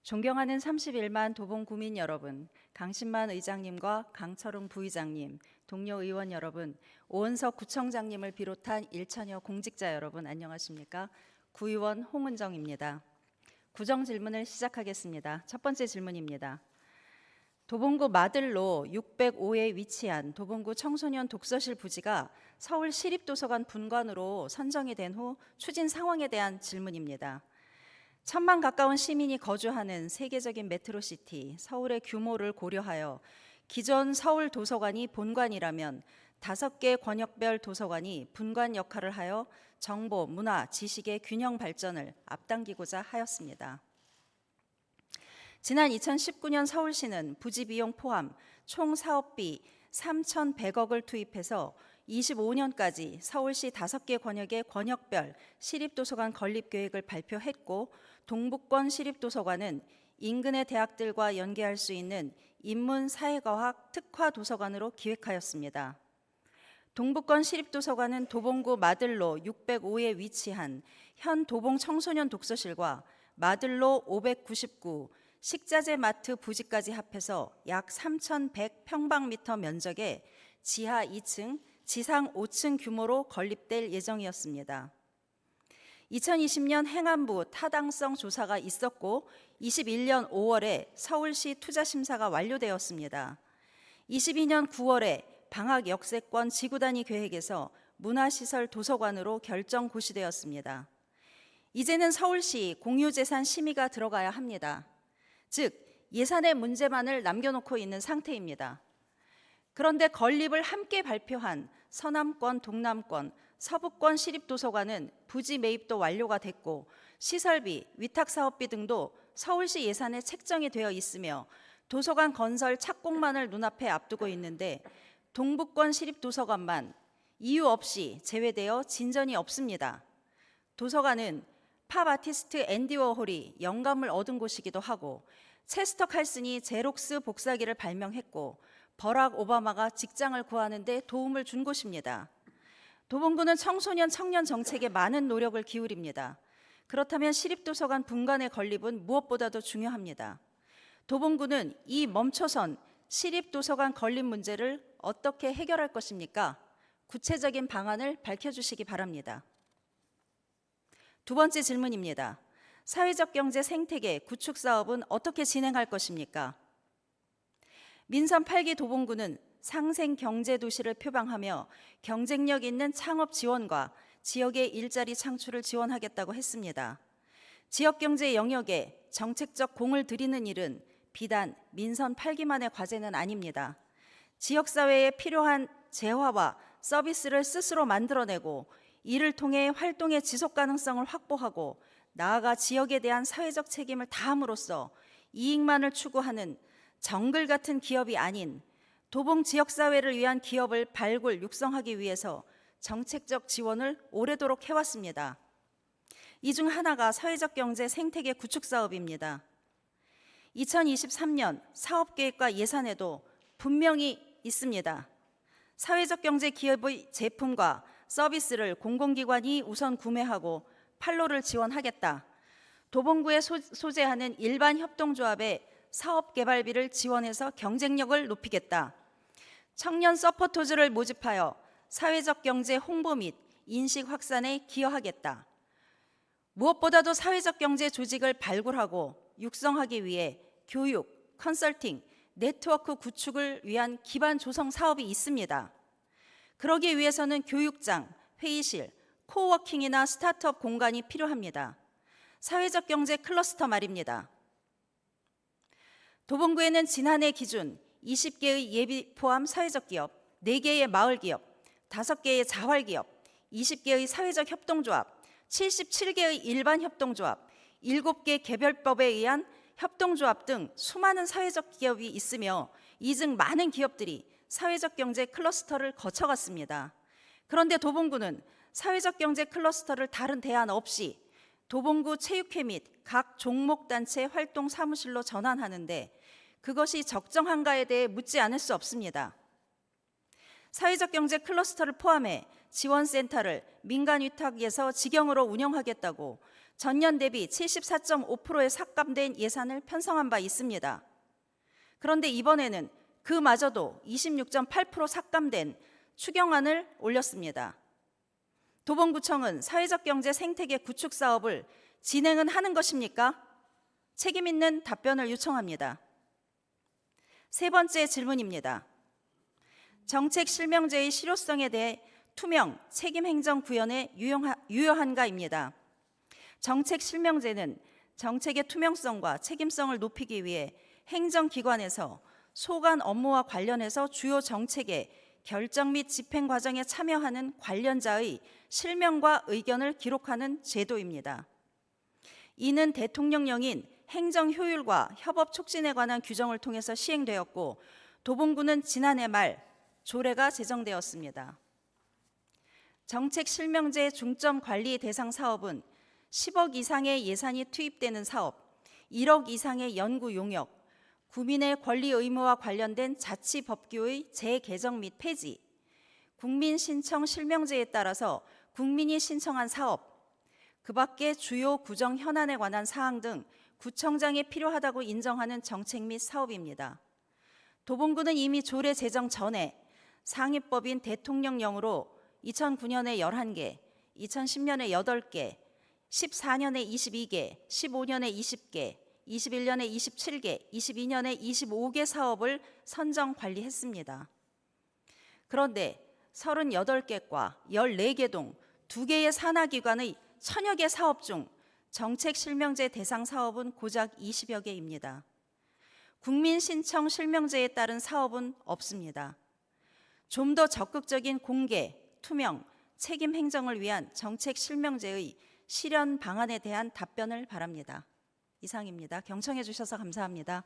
존경하는 31만 도봉구민 여러분, 강신만 의장님과 강철웅 부의장님, 동료 의원 여러분, 오은석 구청장님을 비롯한 일천여 공직자 여러분 안녕하십니까? 구의원 홍은정입니다. 구정 질문을 시작하겠습니다. 첫 번째 질문입니다. 도봉구 마들로 605에 위치한 도봉구 청소년 독서실 부지가 서울시립도서관 분관으로 선정이 된 후 추진 상황에 대한 질문입니다. 1,000만 가까운 시민이 거주하는 세계적인 메트로시티 서울의 규모를 고려하여 기존 서울 도서관이 본관이라면 5개 권역별 도서관이 분관 역할을 하여 정보, 문화, 지식의 균형 발전을 앞당기고자 하였습니다. 지난 2019년 서울시는 부지 비용 포함 총 사업비 3,100억을 투입해서 25년까지 서울시 5개 권역의 권역별 시립도서관 건립 계획을 발표했고, 동북권 시립도서관은 인근의 대학들과 연계할 수 있는 인문사회과학 특화도서관으로 기획하였습니다. 동북권 시립도서관은 도봉구 마들로 605에 위치한 현 도봉 청소년 독서실과 마들로 599 식자재 마트 부지까지 합해서 약 3,100평방미터 면적의 지하 2층, 지상 5층 규모로 건립될 예정이었습니다. 2020년 행안부 타당성 조사가 있었고 21년 5월에 서울시 투자심사가 완료되었습니다. 22년 9월에 방학 역세권 지구단위 계획에서 문화시설 도서관으로 결정 고시되었습니다. 이제는 서울시 공유재산 심의가 들어가야 합니다. 즉 예산의 문제만을 남겨놓고 있는 상태입니다. 그런데 건립을 함께 발표한 서남권, 동남권, 서북권 시립도서관은 부지 매입도 완료가 됐고 시설비, 위탁사업비 등도 서울시 예산에 책정이 되어 있으며 도서관 건설 착공만을 눈앞에 앞두고 있는데 동북권 시립도서관만 이유 없이 제외되어 진전이 없습니다. 도서관은 팝 아티스트 앤디 워홀이 영감을 얻은 곳이기도 하고 체스터 칼슨이 제록스 복사기를 발명했고 버락 오바마가 직장을 구하는 데 도움을 준 곳입니다. 도봉구는 청소년 청년 정책에 많은 노력을 기울입니다. 그렇다면 시립도서관 분관의 건립은 무엇보다도 중요합니다. 도봉구는 이 멈춰선 시립도서관 건립 문제를 어떻게 해결할 것입니까? 구체적인 방안을 밝혀주시기 바랍니다. 두 번째 질문입니다. 사회적 경제 생태계 구축 사업은 어떻게 진행할 것입니까? 민선 8기 도봉구는 상생 경제 도시를 표방하며 경쟁력 있는 창업 지원과 지역의 일자리 창출을 지원하겠다고 했습니다. 지역 경제 영역에 정책적 공을 들이는 일은 비단 민선 8기만의 과제는 아닙니다. 지역 사회에 필요한 재화와 서비스를 스스로 만들어내고 이를 통해 활동의 지속 가능성을 확보하고 나아가 지역에 대한 사회적 책임을 다함으로써 이익만을 추구하는 정글 같은 기업이 아닌 도봉 지역사회를 위한 기업을 발굴, 육성하기 위해서 정책적 지원을 오래도록 해왔습니다. 이 중 하나가 사회적 경제 생태계 구축 사업입니다. 2023년 사업계획과 예산에도 분명히 있습니다. 사회적 경제 기업의 제품과 서비스를 공공기관이 우선 구매하고 판로를 지원하겠다. 도봉구에 소재하는 일반 협동조합의 사업 개발비를 지원해서 경쟁력을 높이겠다. 청년 서포터즈를 모집하여 사회적 경제 홍보 및 인식 확산에 기여하겠다. 무엇보다도 사회적 경제 조직을 발굴하고 육성하기 위해 교육, 컨설팅, 네트워크 구축을 위한 기반 조성 사업이 있습니다. 그러기 위해서는 교육장, 회의실, 코워킹이나 스타트업 공간이 필요합니다. 사회적 경제 클러스터 말입니다. 도봉구에는 지난해 기준 20개의 예비 포함 사회적 기업, 4개의 마을 기업, 5개의 자활 기업, 20개의 사회적 협동조합, 77개의 일반 협동조합, 7개 개별법에 의한 협동조합 등 수많은 사회적 기업이 있으며 이 중 많은 기업들이 사회적 경제 클러스터를 거쳐갔습니다. 그런데 도봉구는 사회적 경제 클러스터를 다른 대안 없이 도봉구 체육회 및 각 종목단체 활동 사무실로 전환하는데 그것이 적정한가에 대해 묻지 않을 수 없습니다. 사회적 경제 클러스터를 포함해 지원센터를 민간 위탁에서 직영으로 운영하겠다고 전년 대비 74.5%의 삭감된 예산을 편성한 바 있습니다. 그런데 이번에는 그마저도 26.8% 삭감된 추경안을 올렸습니다. 도봉구청은 사회적 경제 생태계 구축 사업을 진행은 하는 것입니까? 책임 있는 답변을 요청합니다. 세 번째 질문입니다. 정책 실명제의 실효성에 대해 투명, 책임 행정 구현에 유효한가입니다. 정책 실명제는 정책의 투명성과 책임성을 높이기 위해 행정기관에서 소관 업무와 관련해서 주요 정책의 결정 및 집행 과정에 참여하는 관련자의 실명과 의견을 기록하는 제도입니다. 이는 대통령령인 행정 효율과 협업 촉진에 관한 규정을 통해서 시행되었고 도봉구는 지난해 말 조례가 제정되었습니다. 정책 실명제 중점 관리 대상 사업은 10억 이상의 예산이 투입되는 사업, 1억 이상의 연구 용역, 국민의 권리 의무와 관련된 자치법규의 재개정 및 폐지, 국민 신청 실명제에 따라서 국민이 신청한 사업, 그 밖의 주요 구정 현안에 관한 사항 등 구청장에 필요하다고 인정하는 정책 및 사업입니다. 도봉구는 이미 조례 제정 전에 상위법인 대통령령으로 2009년에 11개, 2010년에 8개, 14년에 22개, 15년에 20개, 21년에 27개, 22년에 25개 사업을 선정 관리했습니다. 그런데 38개과 14개 동 2개의 산하기관의 1000여 개 사업 중 정책 실명제 대상 사업은 고작 20여 개입니다. 국민 신청 실명제에 따른 사업은 없습니다. 좀 더 적극적인 공개, 투명, 책임 행정을 위한 정책 실명제의 실현 방안에 대한 답변을 바랍니다. 이상입니다. 경청해 주셔서 감사합니다.